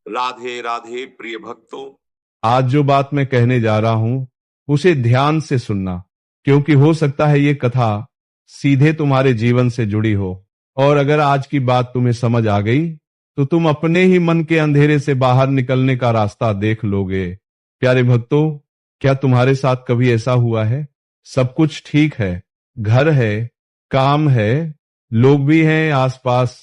राधे राधे प्रिय भक्तों। आज जो बात मैं कहने जा रहा हूं उसे ध्यान से सुनना, क्योंकि हो सकता है ये कथा सीधे तुम्हारे जीवन से जुड़ी हो। और अगर आज की बात तुम्हें समझ आ गई तो तुम अपने ही मन के अंधेरे से बाहर निकलने का रास्ता देख लोगे। प्यारे भक्तों, क्या तुम्हारे साथ कभी ऐसा हुआ है? सब कुछ ठीक है, घर है, काम है, लोग भी हैं आसपास,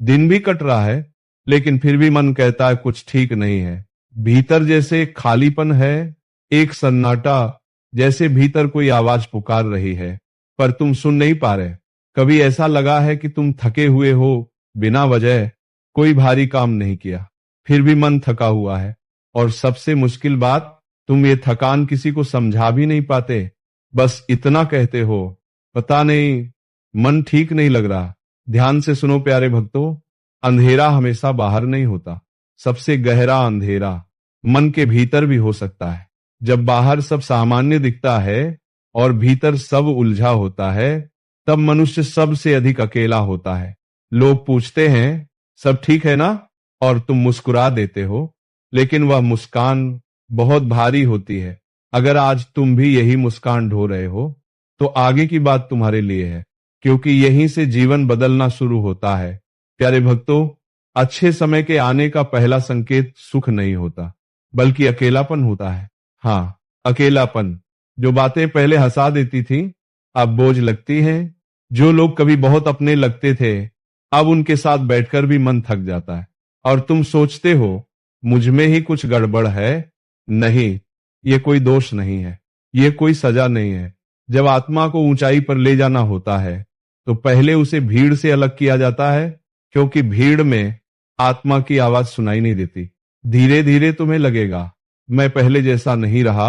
दिन भी कट रहा है, लेकिन फिर भी मन कहता है कुछ ठीक नहीं है। भीतर जैसे खालीपन है, एक सन्नाटा, जैसे भीतर कोई आवाज पुकार रही है पर तुम सुन नहीं पा रहे। कभी ऐसा लगा है कि तुम थके हुए हो, बिना वजह कोई भारी काम नहीं किया, फिर भी मन थका हुआ है। और सबसे मुश्किल बात, तुम ये थकान किसी को समझा भी नहीं पाते, बस इतना कहते हो, पता नहीं, मन ठीक नहीं लग रहा। ध्यान से सुनो प्यारे भक्तों, अंधेरा हमेशा बाहर नहीं होता। सबसे गहरा अंधेरा मन के भीतर भी हो सकता है। जब बाहर सब सामान्य दिखता है और भीतर सब उलझा होता है, तब मनुष्य सबसे अधिक अकेला होता है। लोग पूछते हैं सब ठीक है ना, और तुम मुस्कुरा देते हो, लेकिन वह मुस्कान बहुत भारी होती है। अगर आज तुम भी यही मुस्कान ढो रहे हो तो आगे की बात तुम्हारे लिए है, क्योंकि यहीं से जीवन बदलना शुरू होता है। प्यारे भक्तों, अच्छे समय के आने का पहला संकेत सुख नहीं होता, बल्कि अकेलापन होता है। हाँ, अकेलापन। जो बातें पहले हंसा देती थी अब बोझ लगती हैं। जो लोग कभी बहुत अपने लगते थे, अब उनके साथ बैठकर भी मन थक जाता है। और तुम सोचते हो मुझ में ही कुछ गड़बड़ है। नहीं, ये कोई दोष नहीं है, ये कोई सजा नहीं है। जब आत्मा को ऊंचाई पर ले जाना होता है तो पहले उसे भीड़ से अलग किया जाता है, क्योंकि भीड़ में आत्मा की आवाज सुनाई नहीं देती। धीरे धीरे तुम्हें लगेगा मैं पहले जैसा नहीं रहा।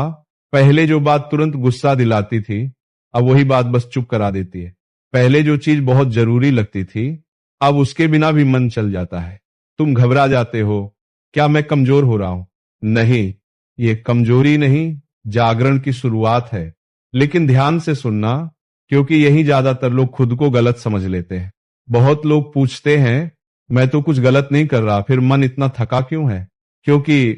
पहले जो बात तुरंत गुस्सा दिलाती थी, अब वही बात बस चुप करा देती है। पहले जो चीज बहुत जरूरी लगती थी, अब उसके बिना भी मन चल जाता है। तुम घबरा जाते हो, क्या मैं कमजोर हो रहा हूं? नहीं, ये कमजोरी नहीं, जागरण की शुरुआत है। लेकिन ध्यान से सुनना, क्योंकि यही ज्यादातर लोग खुद को गलत समझ लेते हैं। बहुत लोग पूछते हैं मैं तो कुछ गलत नहीं कर रहा, फिर मन इतना थका क्यों है? क्योंकि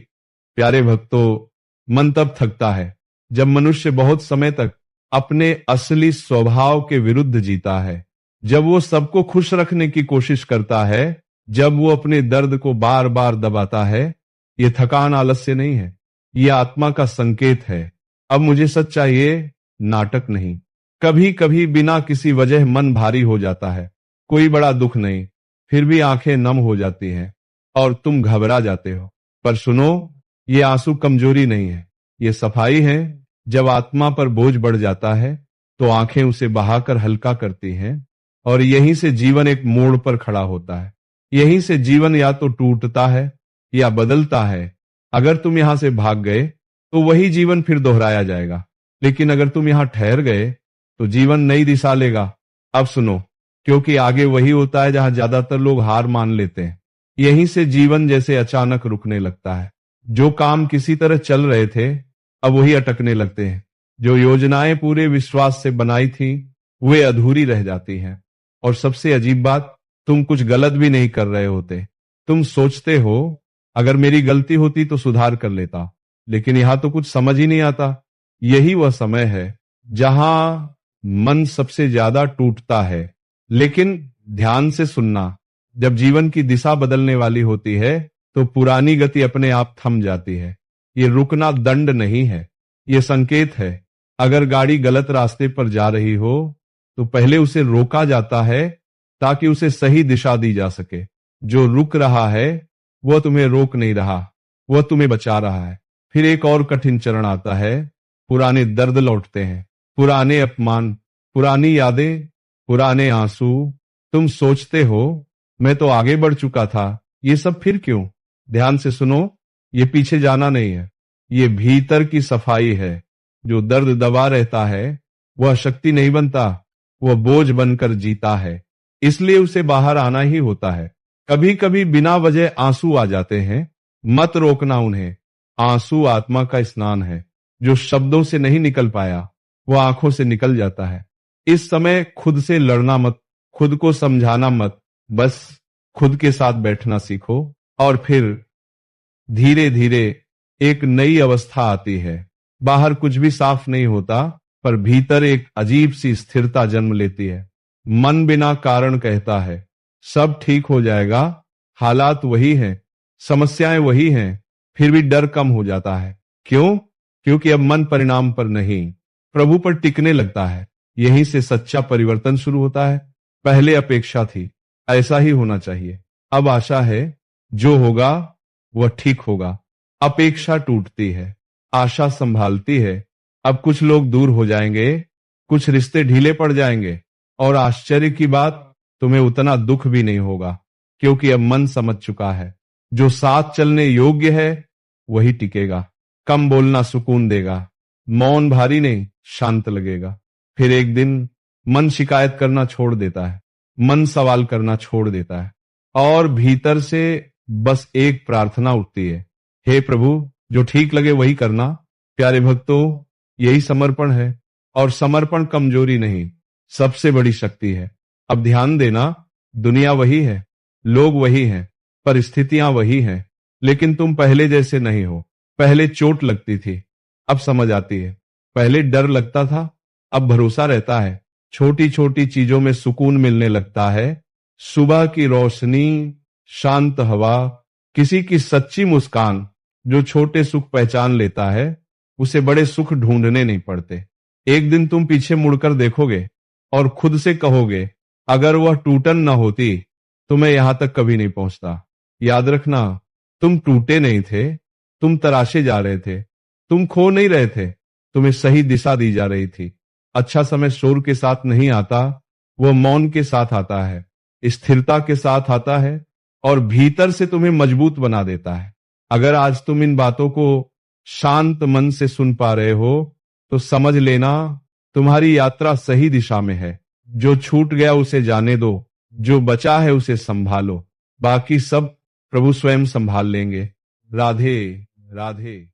प्यारे भक्तों, मन तब थकता है जब मनुष्य बहुत समय तक अपने असली स्वभाव के विरुद्ध जीता है, जब वो सबको खुश रखने की कोशिश करता है, जब वो अपने दर्द को बार बार दबाता है। ये थकान आलस्य नहीं है, ये आत्मा का संकेत है। अब मुझे सच चाहिए, नाटक नहीं। कभी कभी बिना किसी वजह मन भारी हो जाता है, कोई बड़ा दुख नहीं, फिर भी आंखें नम हो जाती हैं और तुम घबरा जाते हो। पर सुनो, ये आंसू कमजोरी नहीं है, ये सफाई है। जब आत्मा पर बोझ बढ़ जाता है तो आंखें उसे बहाकर हल्का करती हैं, और यहीं से जीवन एक मोड़ पर खड़ा होता है। यहीं से जीवन या तो टूटता है या बदलता है। अगर तुम यहां से भाग गए तो वही जीवन फिर दोहराया जाएगा, लेकिन अगर तुम यहां ठहर गए तो जीवन नई दिशा लेगा। अब सुनो, क्योंकि आगे वही होता है जहां ज्यादातर लोग हार मान लेते हैं। यहीं से जीवन जैसे अचानक रुकने लगता है। जो काम किसी तरह चल रहे थे, अब वही अटकने लगते हैं। जो योजनाएं पूरे विश्वास से बनाई थी, वे अधूरी रह जाती हैं। और सबसे अजीब बात, तुम कुछ गलत भी नहीं कर रहे होते। तुम सोचते हो अगर मेरी गलती होती तो सुधार कर लेता, लेकिन यहां तो कुछ समझ ही नहीं आता। यही वह समय है जहां मन सबसे ज्यादा टूटता है। लेकिन ध्यान से सुनना, जब जीवन की दिशा बदलने वाली होती है तो पुरानी गति अपने आप थम जाती है। ये रुकना दंड नहीं है, ये संकेत है। अगर गाड़ी गलत रास्ते पर जा रही हो तो पहले उसे रोका जाता है ताकि उसे सही दिशा दी जा सके। जो रुक रहा है वह तुम्हें रोक नहीं रहा, वह तुम्हें बचा रहा है। फिर एक और कठिन चरण आता है। पुराने दर्द लौटते हैं, पुराने अपमान, पुरानी यादें, पुराने आंसू। तुम सोचते हो मैं तो आगे बढ़ चुका था, ये सब फिर क्यों? ध्यान से सुनो, ये पीछे जाना नहीं है, ये भीतर की सफाई है। जो दर्द दबा रहता है वह शक्ति नहीं बनता, वह बोझ बनकर जीता है। इसलिए उसे बाहर आना ही होता है। कभी कभी बिना वजह आंसू आ जाते हैं, मत रोकना उन्हें। आंसू आत्मा का स्नान है। जो शब्दों से नहीं निकल पाया वह आंखों से निकल जाता है। इस समय खुद से लड़ना मत, खुद को समझाना मत, बस खुद के साथ बैठना सीखो। और फिर धीरे धीरे एक नई अवस्था आती है। बाहर कुछ भी साफ नहीं होता, पर भीतर एक अजीब सी स्थिरता जन्म लेती है। मन बिना कारण कहता है सब ठीक हो जाएगा, हालात वही हैं, समस्याएं वही हैं, फिर भी डर कम हो जाता है। क्यों? क्योंकि अब मन परिणाम पर नहीं, प्रभु पर टिकने लगता है। यहीं से सच्चा परिवर्तन शुरू होता है। पहले अपेक्षा थी, ऐसा ही होना चाहिए। अब आशा है, जो होगा वह ठीक होगा। अपेक्षा टूटती है, आशा संभालती है। अब कुछ लोग दूर हो जाएंगे, कुछ रिश्ते ढीले पड़ जाएंगे, और आश्चर्य की बात, तुम्हें उतना दुख भी नहीं होगा, क्योंकि अब मन समझ चुका है जो साथ चलने योग्य है वही टिकेगा। कम बोलना सुकून देगा, मौन भारी नहीं शांत लगेगा। फिर एक दिन मन शिकायत करना छोड़ देता है, मन सवाल करना छोड़ देता है, और भीतर से बस एक प्रार्थना उठती है, हे प्रभु, जो ठीक लगे वही करना। प्यारे भक्तों, यही समर्पण है, और समर्पण कमजोरी नहीं, सबसे बड़ी शक्ति है। अब ध्यान देना, दुनिया वही है, लोग वही हैं, परिस्थितियां वही हैं, लेकिन तुम पहले जैसे नहीं हो। पहले चोट लगती थी, अब समझ आती है। पहले डर लगता था, अब भरोसा रहता है। छोटी छोटी चीजों में सुकून मिलने लगता है। सुबह की रोशनी, शांत हवा, किसी की सच्ची मुस्कान। जो छोटे सुख पहचान लेता है, उसे बड़े सुख ढूंढने नहीं पड़ते। एक दिन तुम पीछे मुड़कर देखोगे और खुद से कहोगे, अगर वह टूटन न होती तो मैं यहां तक कभी नहीं पहुंचता। याद रखना, तुम टूटे नहीं थे, तुम तराशे जा रहे थे, तुम खो नहीं रहे थे, तुम्हें सही दिशा दी जा रही थी। अच्छा समय शोर के साथ नहीं आता, वह मौन के साथ आता है, स्थिरता के साथ आता है, और भीतर से तुम्हें मजबूत बना देता है। अगर आज तुम इन बातों को शांत मन से सुन पा रहे हो, तो समझ लेना तुम्हारी यात्रा सही दिशा में है। जो छूट गया उसे जाने दो, जो बचा है उसे संभालो, बाकी सब प्रभु स्वयं संभाल लेंगे। राधे राधे।